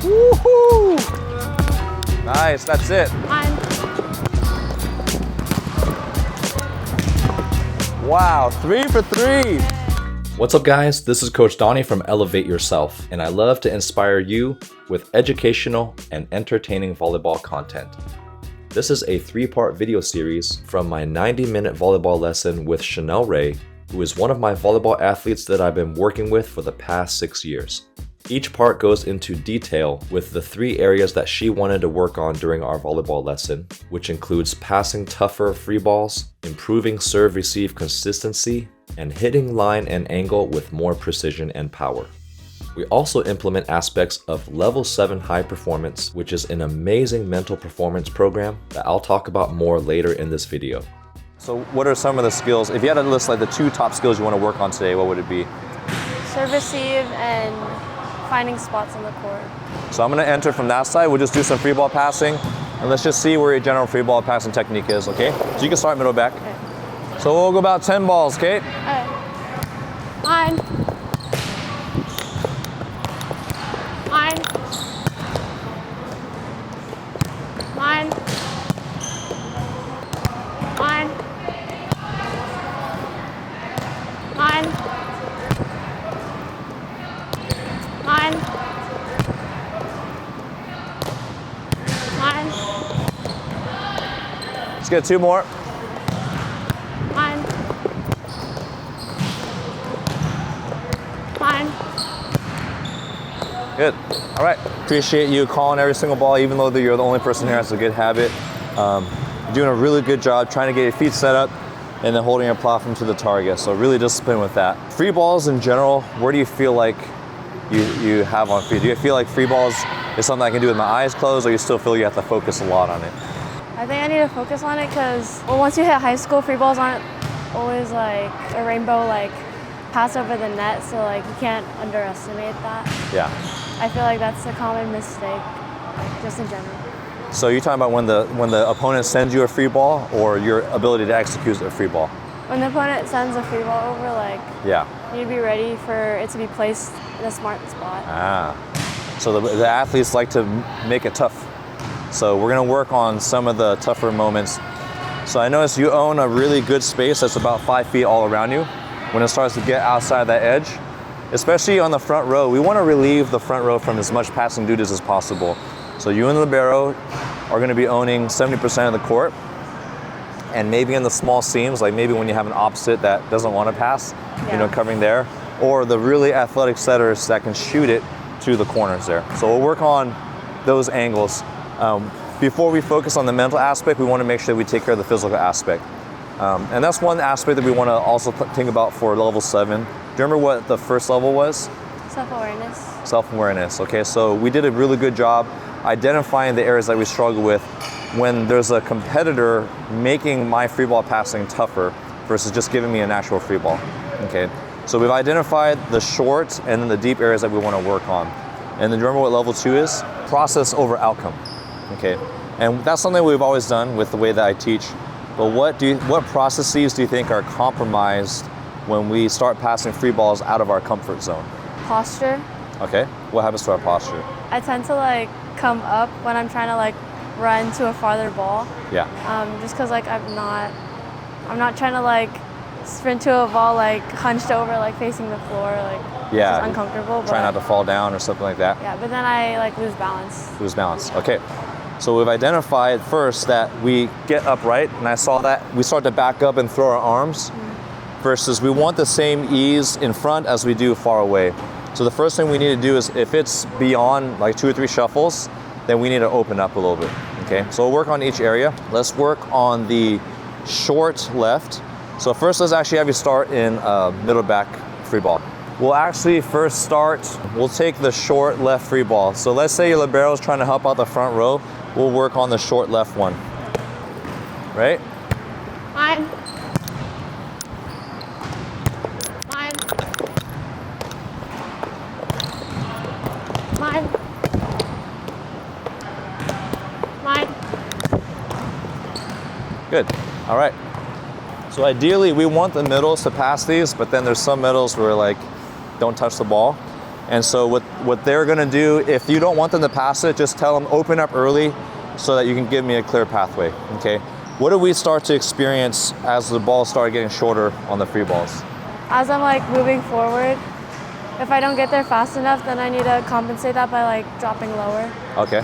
Woohoo! Nice, that's it. Mine. Wow, 3 for 3. What's up guys, this is Coach Donny from Elevate Yourself, and I love to inspire you with educational and entertaining volleyball content. This is a 3-part video series from my 90-minute volleyball lesson with Chanel Ray, who is one of my volleyball athletes that I've been working with for the past 6 years. Each part goes into detail with the 3 areas that she wanted to work on during our volleyball lesson, which includes passing tougher free balls, improving serve-receive consistency, and hitting line and angle with more precision and power. We also implement aspects of Level 7 High Performance, which is an amazing mental performance program that I'll talk about more later in this video. So what are some of the skills? If you had to list like the 2 top skills you want to work on today, what would it be? Serve, receive, and finding spots on the court. So I'm going to enter from that side. We'll just do some free ball passing, and let's just see where your general free ball passing technique is, okay? So you can start middle back. Okay. So we'll go about 10 balls, okay? Alright. Mine. Mine. Mine. Mine. Mine. Mine. Mine. Let's get 2 more. Mine. Mine. Good. All right. Appreciate you calling every single ball, even though you're the only person here. That's a good habit. You're doing a really good job trying to get your feet set up and then holding your platform to the target. So really disciplined with that. Free balls in general, where do you feel like you have on feet? Do you feel like free balls is something I can do with my eyes closed, or you still feel you have to focus a lot on it? I think I need to focus on it because once you hit high school, free balls aren't always like a rainbow like pass over the net, so like you can't underestimate that. Yeah. I feel like that's a common mistake, like just in general. So you're talking about when the opponent sends you a free ball, or your ability to execute a free ball? When the opponent sends a free ball over, like Yeah. you need to be ready for it to be placed in a smart spot. Ah. So the athletes like to make it tough. So we're gonna work on some of the tougher moments. So I notice you own a really good space that's about 5 feet all around you. When it starts to get outside that edge, especially on the front row, we wanna relieve the front row from as much passing duties as possible. So you and the libero are gonna be owning 70% of the court, and maybe in the small seams, like maybe when you have an opposite that doesn't wanna pass, covering there, or the really athletic setters that can shoot it to the corners there. So we'll work on those angles. Before we focus on the mental aspect, we want to make sure that we take care of the physical aspect. And that's one aspect that we want to also think about for level 7. Do you remember what the first level was? Self-awareness. Self-awareness, okay. So we did a really good job identifying the areas that we struggle with when there's a competitor making my free ball passing tougher versus just giving me a natural free ball, okay. So we've identified the short and then the deep areas that we want to work on. And then remember what level 2 is? Process over outcome, okay? And that's something we've always done with the way that I teach. But what processes do you think are compromised when we start passing free balls out of our comfort zone? Posture. Okay, what happens to our posture? I tend to like come up when I'm trying to like run to a farther ball. Yeah. Just because like I'm not trying to like sprint to a ball like hunched over, like facing the floor, like yeah, just uncomfortable. Try not to fall down or something like that. Yeah, but then I like lose balance. Lose balance, okay. So we've identified first that we get upright, and I saw that we start to back up and throw our arms, versus we want the same ease in front as we do far away. So the first thing we need to do is, if it's beyond like 2 or 3 shuffles, then we need to open up a little bit, okay? So we'll work on each area. Let's work on the short left. So first, let's actually have you start in middle back free ball. We'll actually first start, we'll take the short left free ball. So let's say your libero is trying to help out the front row. We'll work on the short left one, right? Mine. Mine. Mine. Mine. Good, all right. So ideally, we want the middles to pass these, but then there's some middles where like, don't touch the ball. And so what they're gonna do, if you don't want them to pass it, just tell them open up early so that you can give me a clear pathway, okay? What do we start to experience as the balls start getting shorter on the free balls? As I'm like moving forward, if I don't get there fast enough, then I need to compensate that by like dropping lower. Okay.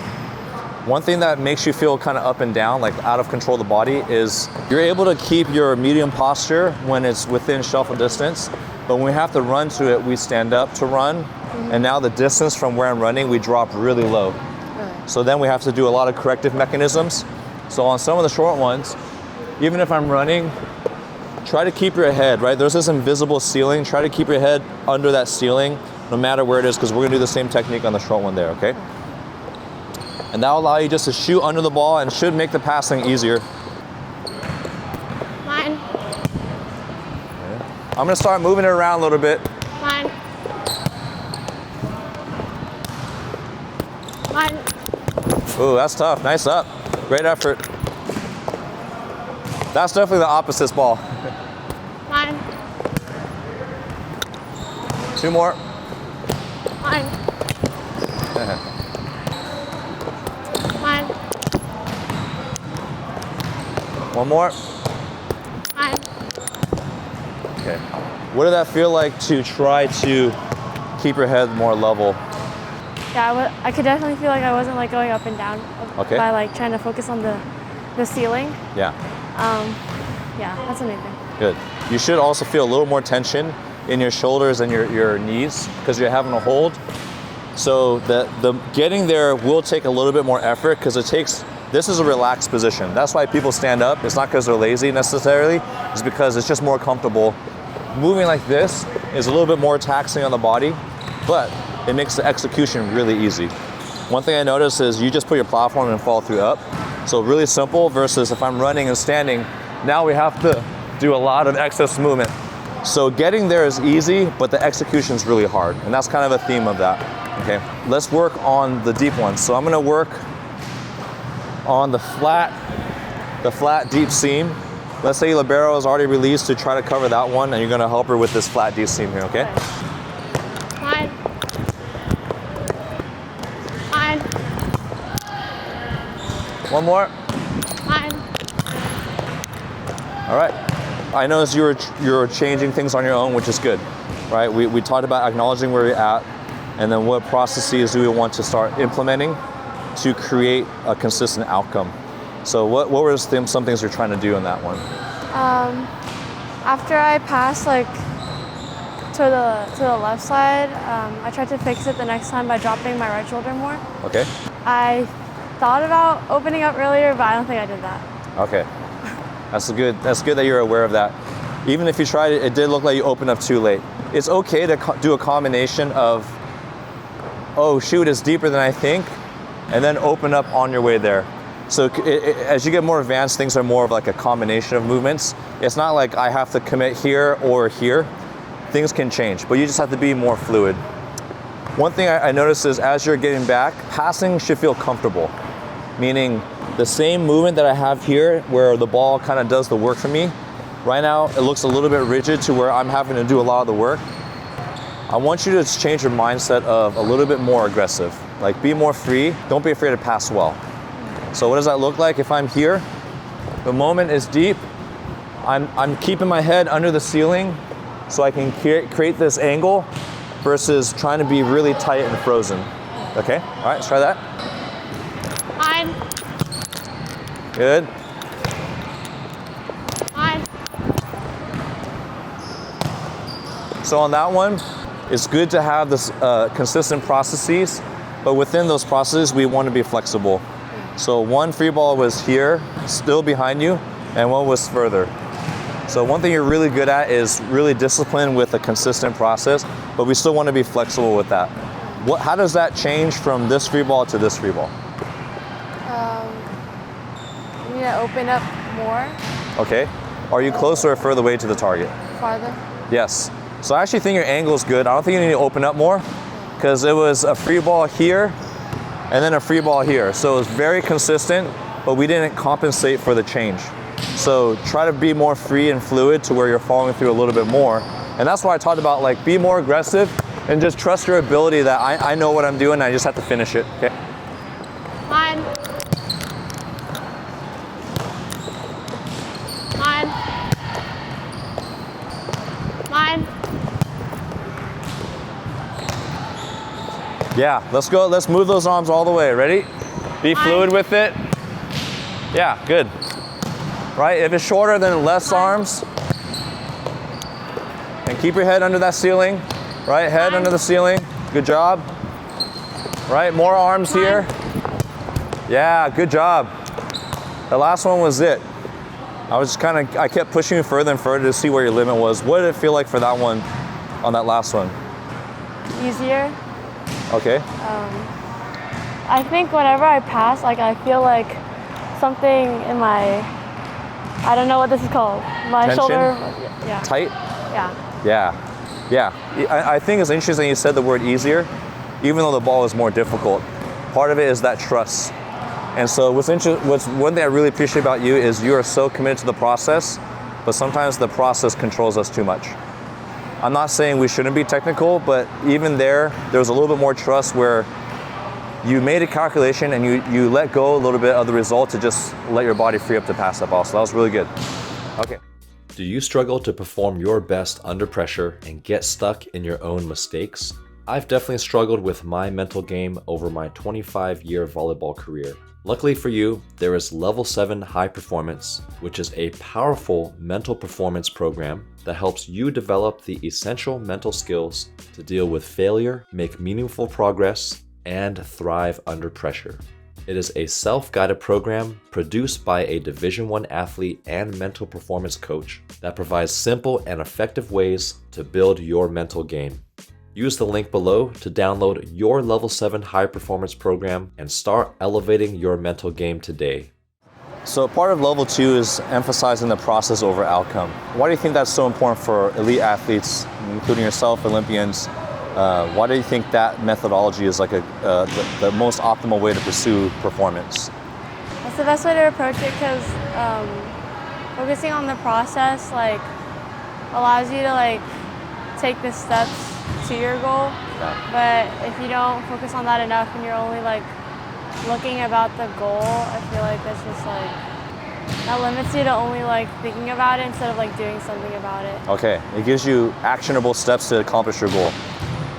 One thing that makes you feel kind of up and down, like out of control of the body, is you're able to keep your medium posture when it's within shuffle distance, but when we have to run to it, we stand up to run, and now the distance from where I'm running, we drop really low. Really? So then we have to do a lot of corrective mechanisms. So on some of the short ones, even if I'm running, try to keep your head, right? There's this invisible ceiling. Try to keep your head under that ceiling, no matter where it is, because we're gonna do the same technique on the short one there, okay? And that'll allow you just to shoot under the ball and should make the passing easier. Mine. Okay. I'm gonna start moving it around a little bit. Mine. Mine. Ooh, that's tough, nice up. Great effort. That's definitely the opposite's ball. Mine. 2 more. Mine. Mine. 1 more. Mine. Okay. What did that feel like to try to keep your head more level? Yeah, I could definitely feel like I wasn't like going up and down Okay. by like trying to focus on the ceiling. Yeah. Yeah, that's amazing. Good. You should also feel a little more tension in your shoulders and your knees because you're having to hold. So the getting there will take a little bit more effort because this is a relaxed position. That's why people stand up. It's not because they're lazy necessarily. It's because it's just more comfortable. Moving like this is a little bit more taxing on the body, but it makes the execution really easy. One thing I noticed is you just put your platform and follow through up. So really simple versus if I'm running and standing, now we have to do a lot of excess movement. So getting there is easy, but the execution is really hard. And that's kind of a theme of that, okay? Let's work on the deep ones. So I'm gonna work on the flat deep seam. Let's say libero is already released to try to cover that one, and you're gonna help her with this flat deep seam here, okay? Mine. Mine. 1 more. Mine. All right. I noticed you're changing things on your own, which is good, right? We talked about acknowledging where you're at, and then what processes do we want to start implementing to create a consistent outcome. So what were some things you're trying to do in that one? After I passed like to the left side, I tried to fix it the next time by dropping my right shoulder more. Okay. I thought about opening up earlier, but I don't think I did that. Okay. That's good that you're aware of that. Even if you tried it, it did look like you opened up too late. It's okay to do a combination of, oh shoot, it's deeper than I think, and then open up on your way there. So as you get more advanced, things are more of like a combination of movements. It's not like I have to commit here or here. Things can change, but you just have to be more fluid. One thing I noticed is as you're getting back, passing should feel comfortable, meaning the same movement that I have here where the ball kind of does the work for me. Right now, it looks a little bit rigid to where I'm having to do a lot of the work. I want you to change your mindset of a little bit more aggressive. Like be more free, don't be afraid to pass well. So what does that look like if I'm here? The moment is deep. I'm keeping my head under the ceiling so I can create this angle versus trying to be really tight and frozen. Okay, all right, let's try that. Mine. Good. Mine. So on that one, it's good to have this consistent processes, but within those processes, we want to be flexible. So one free ball was here, still behind you, and one was further. So one thing you're really good at is really disciplined with a consistent process, but we still want to be flexible with that. How does that change from this free ball to this free ball? You need to open up more. Okay. Are you closer or further away to the target? Farther. Yes. So I actually think your angle is good. I don't think you need to open up more because it was a free ball here and then a free ball here. So it was very consistent, but we didn't compensate for the change. So try to be more free and fluid to where you're following through a little bit more. And that's why I talked about like be more aggressive, And just trust your ability that I know what I'm doing, I just have to finish it, okay? Mine. Mine. Mine. Yeah, let's go. Let's move those arms all the way. Ready? Be fluid with it. Yeah, good. Right, if it's shorter, then less arms. And keep your head under that ceiling. Right, head under the ceiling. Good job. Right, more arms here. Yeah, good job. The last one was it. I kept pushing you further and further to see where your limit was. What did it feel like for that one, on that last one? Easier. Okay. I think whenever I pass, like I feel like something in my, I don't know what this is called. My Tension? shoulder. Yeah. Tight? Yeah. Yeah. Yeah. I think it's interesting you said the word easier, even though the ball is more difficult. Part of it is that trust. And so what's one thing I really appreciate about you is you are so committed to the process, but sometimes the process controls us too much. I'm not saying we shouldn't be technical, but even there was a little bit more trust where you made a calculation and you let go a little bit of the result to just let your body free up to pass that ball. So that was really good. Okay. Do you struggle to perform your best under pressure and get stuck in your own mistakes? I've definitely struggled with my mental game over my 25-year volleyball career. Luckily for you, there is Level 7 High Performance, which is a powerful mental performance program that helps you develop the essential mental skills to deal with failure, make meaningful progress, and thrive under pressure. It is a self-guided program produced by a Division I athlete and mental performance coach that provides simple and effective ways to build your mental game. Use the link below to download your Level 7 High Performance program and start elevating your mental game today. So part of Level 2 is emphasizing the process over outcome. Why do you think that's so important for elite athletes, including yourself, Olympians? Why do you think that methodology is like the most optimal way to pursue performance? That's the best way to approach it because focusing on the process like allows you to like take the steps to your goal. Yeah. But if you don't focus on that enough and you're only like looking about the goal, I feel like that's just like that limits you to only like thinking about it instead of like doing something about it. Okay, it gives you actionable steps to accomplish your goal.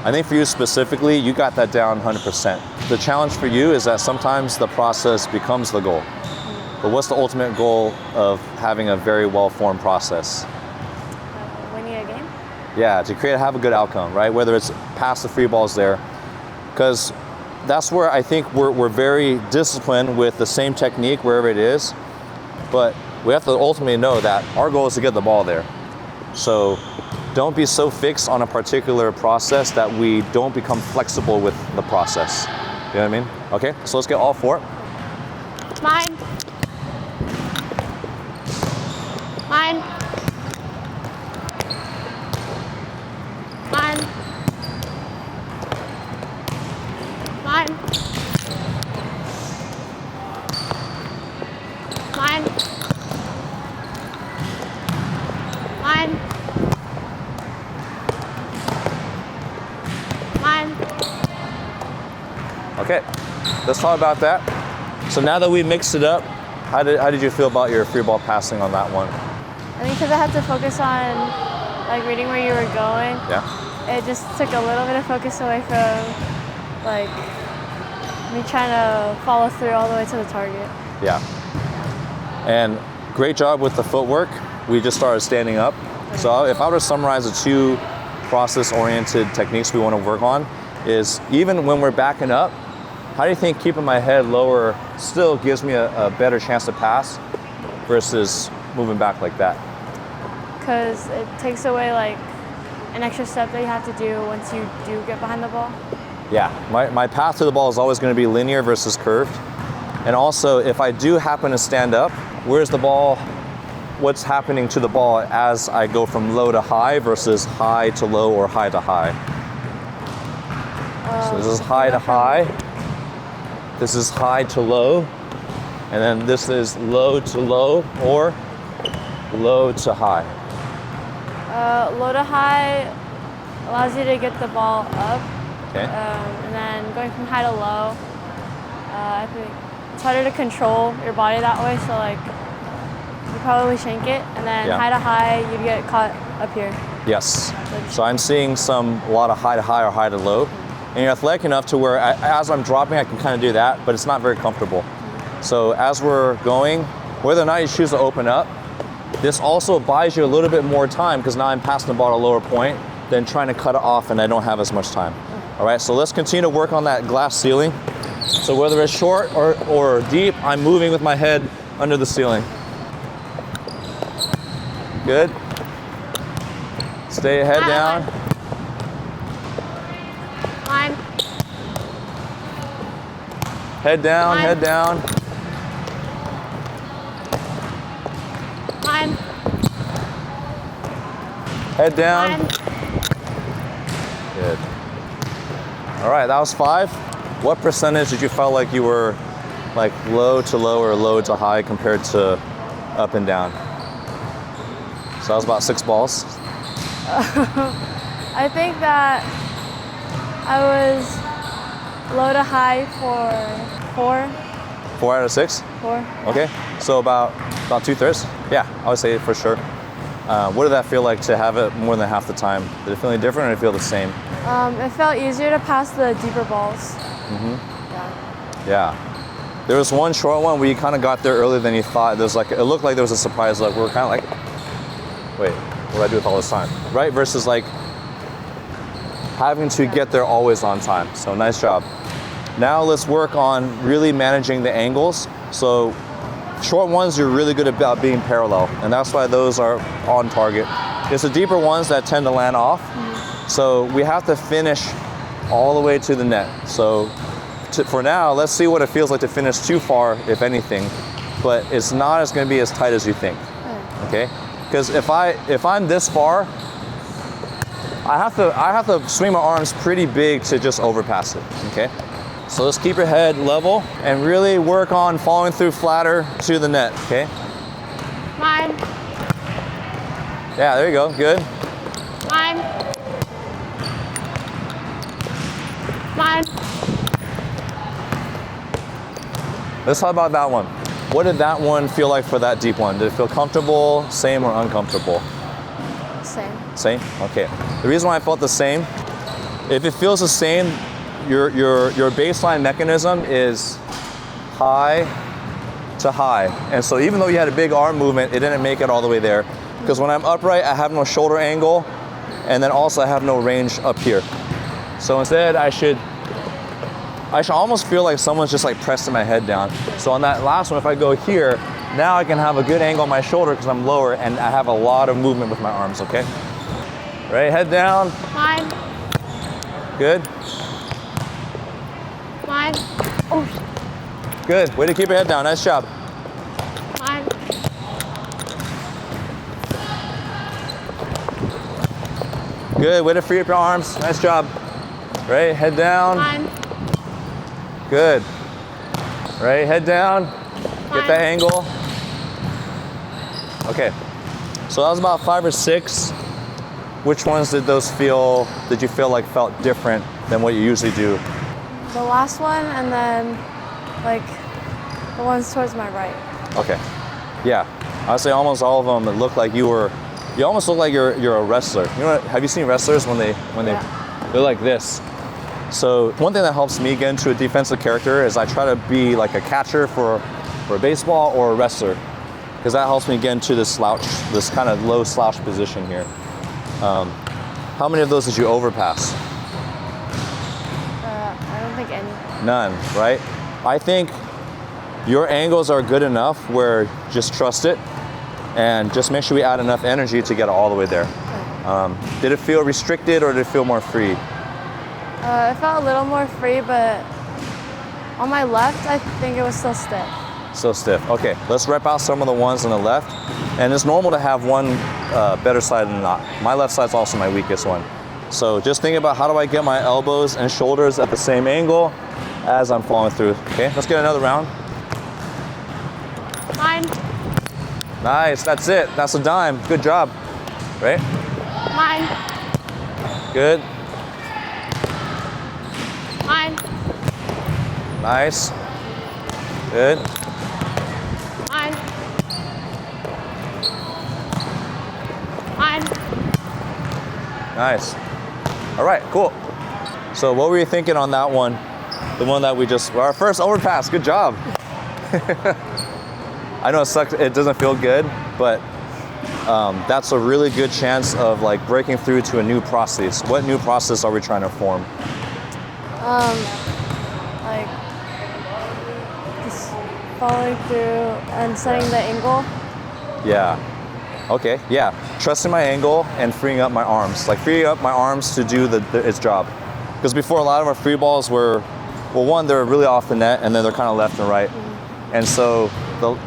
I think for you specifically, you got that down 100%. The challenge for you is that sometimes the process becomes the goal. But what's the ultimate goal of having a very well-formed process? Winning a game? Yeah, to have a good outcome, right? Whether it's pass the free balls there. Because that's where I think we're very disciplined with the same technique wherever it is. But we have to ultimately know that our goal is to get the ball there. So don't be so fixed on a particular process that we don't become flexible with the process. You know what I mean? Okay, so let's get all four. Mine. Mine. Mine. Mine. Mine. Mine. Mine. Okay, let's talk about that. So now that we mixed it up, how did you feel about your free ball passing on that one? I think because I had to focus on like reading where you were going. Yeah. It just took a little bit of focus away from like me trying to follow through all the way to the target. Yeah. And great job with the footwork. We just started standing up. So if I were to summarize the two process-oriented techniques we want to work on is even when we're backing up, how do you think keeping my head lower still gives me a better chance to pass versus moving back like that? Because it takes away like an extra step that you have to do once you do get behind the ball. Yeah, my path to the ball is always going to be linear versus curved. And also, if I do happen to stand up, where's the ball? What's happening to the ball as I go from low to high versus high to low or high to high? So this is high to high. This is high to low. And then this is low to low or low to high. Low to high allows you to get the ball up. Okay. And then going from high to low, I think it's harder to control your body that way. So like, you probably shank it, and then high to high, you get caught up here. Yes. So I'm seeing a lot of high to high or high to low. And you're athletic enough to where as I'm dropping, I can kind of do that, but it's not very comfortable. So as we're going, whether or not you choose to open up, this also buys you a little bit more time because now I'm passing the ball at a lower point than trying to cut it off and I don't have as much time. All right, so let's continue to work on that glass ceiling. So whether it's short or deep, I'm moving with my head under the ceiling. Good. Stay head down. Line. Head down, head down. Line. Head down. Line. Good. All right, that was 5. What percentage did you feel like you were like low to low or low to high compared to up and down? So that was about 6 balls. I think that I was low to high for 4. 4 out of 6? 4. Okay, so about 2/3? Yeah, I would say for sure. What did that feel like to have it more than half the time? Did it feel any different or did it feel the same? It felt easier to pass the deeper balls. Yeah. There was one short one where you kind of got there earlier than you thought. There's like, it looked like there was a surprise look. We were kind of like, wait, what do I do with all this time? Right? Versus like having to get there always on time. So nice job. Now let's work on really managing the angles. So short ones, you're really good about being parallel, and that's why those are on target. It's the deeper ones that tend to land off. So we have to finish all the way to the net. So for now, let's see what it feels like to finish too far, if anything, but it's not as going to be as tight as you think. Okay? Because if I'm this far, I have to swing my arms pretty big to just overpass it. Okay? So let's keep your head level and really work on following through flatter to the net. Okay? Line. Yeah, there you go. Good. Line. Line. Let's talk about that one. What did that one feel like for that deep one? Did it feel comfortable, same, or uncomfortable? Same. Same? Okay. The reason why I felt the same, if it feels the same, your baseline mechanism is high to high. And so even though you had a big arm movement, it didn't make it all the way there. Because when I'm upright, I have no shoulder angle, and then also I have no range up here. So instead, I should almost feel like someone's just like pressing my head down. So on that last one, if I go here, now I can have a good angle on my shoulder because I'm lower and I have a lot of movement with my arms, okay? Right, head down. Line. Good. Line. Oh. Good, way to keep your head down, nice job. Line. Good, way to free up your arms, nice job. Right, head down. Line. Good. Right, head down. Get that angle. Okay, so that was about 5 or 6. Which ones did you feel like felt different than what you usually do? The last one, and then like the ones towards my right. Okay, yeah, I'd say almost all of them. It looked like you almost look like you're a wrestler. You know what, have you seen wrestlers when they're like this? So one thing that helps me get into a defensive character is I try to be like a catcher for baseball or a wrestler, because that helps me get into this kind of low slouch position here. How many of those did you overpass? I don't think any. None, right? I think your angles are good enough where just trust it and just make sure we add enough energy to get it all the way there. Did it feel restricted or did it feel more free? It felt a little more free, but on my left, I think it was still stiff. So stiff. Okay, let's rep out some of the ones on the left. And it's normal to have one better side than not. My left side's also my weakest one. So just think about how do I get my elbows and shoulders at the same angle as I'm following through. Okay, let's get another round. Line. Nice, that's it. That's a dime. Good job. Right? Line. Good. Fine. Nice. Good. Fine. Fine. Nice. All right, cool. So what were you thinking on that one? The one that we just, our first overpass, good job. I know it sucks, it doesn't feel good, but that's a really good chance of like breaking through to a new process. What new process are we trying to form? Like just following through and setting the angle. Yeah. Okay, yeah. Trusting my angle and freeing up my arms. Like freeing up my arms to do its job. Because before, a lot of our free balls were, well, one, they're really off the net, and then they're kind of left and right. And so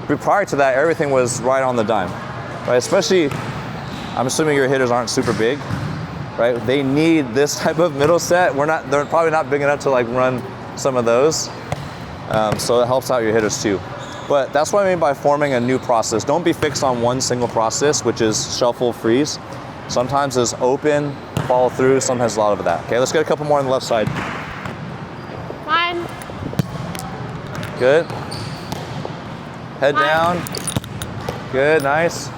prior to that, everything was right on the dime, right? Especially, I'm assuming your hitters aren't super big, right? They need this type of middle set. They're probably not big enough to like run some of those. So it helps out your hitters too. But that's what I mean by forming a new process. Don't be fixed on one single process, which is shuffle, freeze. Sometimes it's open, follow through, sometimes a lot of that. Okay, let's get a couple more on the left side. Fine. Good. Head Fine. down. Good, nice.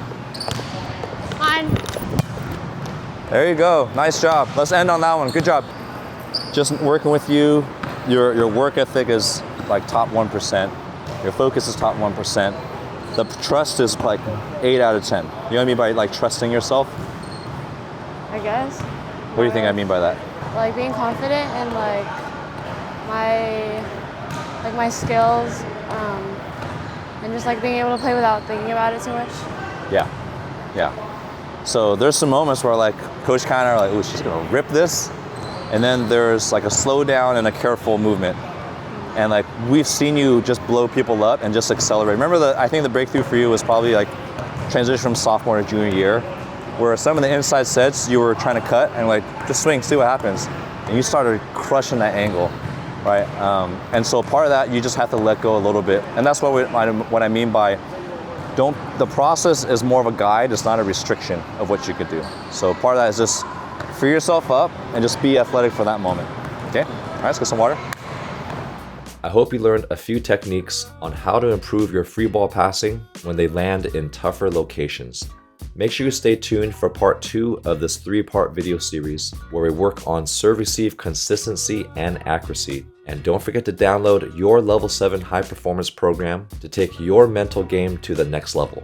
Fine. There you go, nice job. Let's end on that one, good job. Just working with you, your work ethic is like top 1%. Your focus is top 1%. The trust is like 8 out of 10. You know what I mean by like trusting yourself? I guess. What do you think I mean by that? Like being confident in like my skills, and just like being able to play without thinking about it too much. Yeah, yeah. So there's some moments where like coach kind of like, oh, she's gonna rip this. And then there's like a slow down and a careful movement. And like we've seen you just blow people up and just accelerate. Remember I think the breakthrough for you was probably like transition from sophomore to junior year, where some of the inside sets you were trying to cut and like just swing, see what happens. And you started crushing that angle, right? And so part of that, you just have to let go a little bit. And that's what I mean by the process is more of a guide, it's not a restriction of what you could do. So part of that is just free yourself up and just be athletic for that moment. Okay, all right, let's get some water. I hope you learned a few techniques on how to improve your free ball passing when they land in tougher locations. Make sure you stay tuned for part 2 of this 3-part video series where we work on serve-receive consistency and accuracy. And don't forget to download your Level 7 High Performance program to take your mental game to the next level.